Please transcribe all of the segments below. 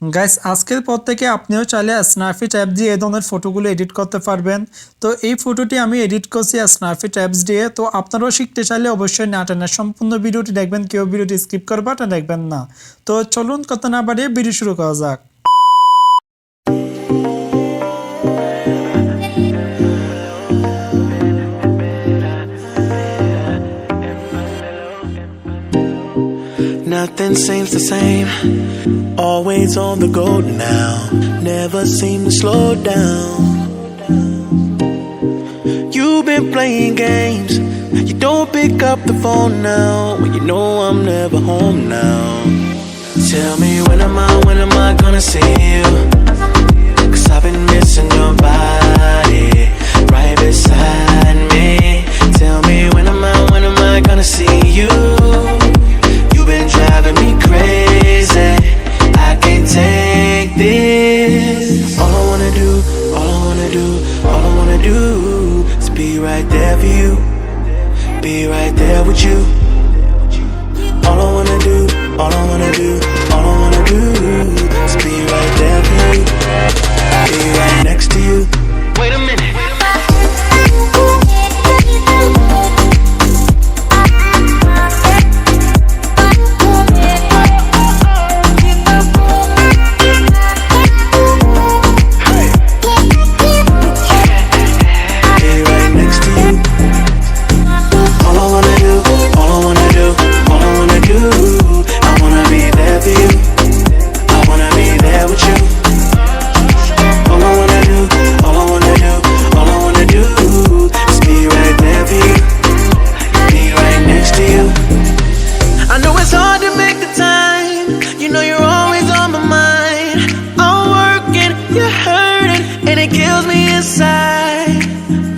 Guys আজকের পর থেকে আপনিও চাইলে স্ন্যাপসিড অ্যাপ দিয়ে এই ধরনের ফটোগুলো এডিট করতে পারবেন। তো এই ফটোটি আমি এডিট করছি স্ন্যাপসিড অ্যাপস দিয়ে। তো আপনারাও শিখতে চাইলে অবশ্যই না টেনে সম্পূর্ণ ভিডিওটি দেখবেন, কেউ ভিডিওটি স্কিপ করবা না দেখবেন না। তো চলুন কথা না বাড়িয়ে ভিডিও শুরু করা যাক। Nothing seems the same, always on the go now, never seem to slow down. You've been playing games, you don't pick up the phone now, when you know I'm never home now. Tell me when am I gonna see you, 'cause I've been missing your body, right beside me. Tell me when am I gonna see you. You've been driving me crazy, I can't take this. All I wanna do is be right there for you, be right there with you. All I wanna do is be right there for you, be right next to you. Wait a minute.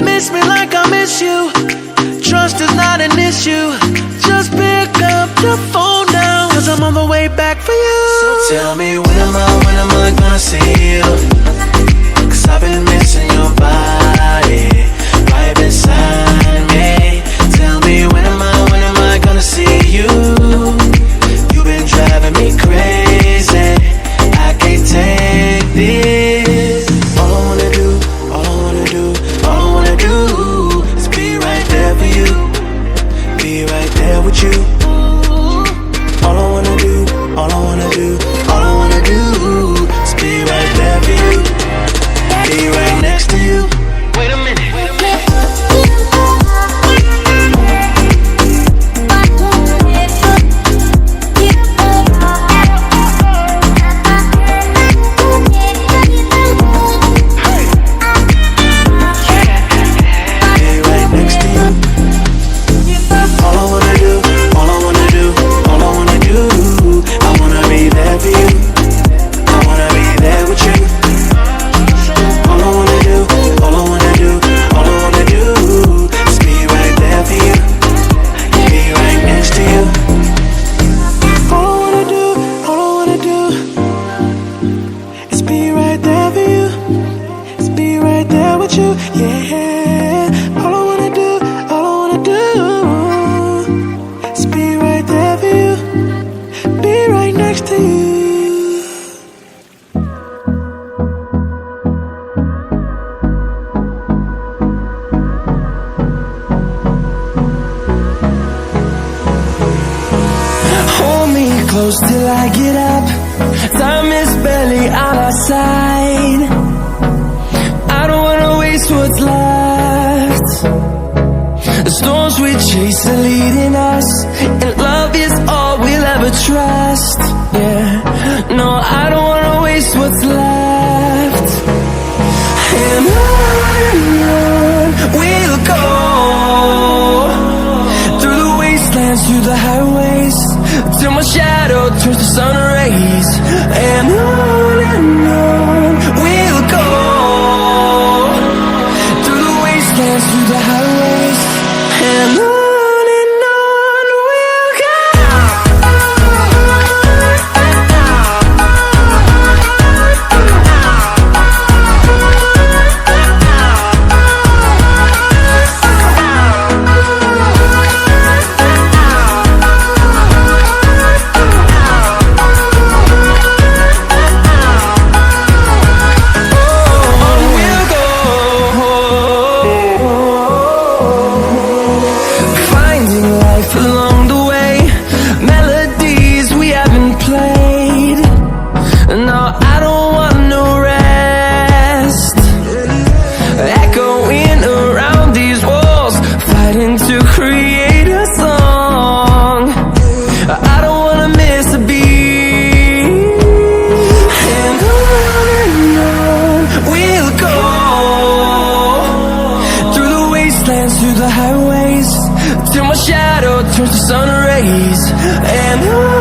Miss me like I miss you. Trust is not an issue. Just pick up the phone now, 'cause I'm on the way back for you. So tell me when am I gonna see you, 'cause I've been missing your body, right beside me. Tell me when am I gonna see you. You've been driving me crazy, I can't take this. All I wanna do is be right there for you, be right there with you. All I wanna do is be right there for you, be right next to you. Wait a minute. Close till I get up, time is barely on our side. I don't wanna waste what's left. The storms we chase are leading us, and love is all we'll ever trust. Yeah, no, I don't wanna waste what's left. And on we'll go, through the wastelands, through the highways, till my shadow turns to sun rays. And on we'll go, through the wastelands, through the highways. And on we'll go. and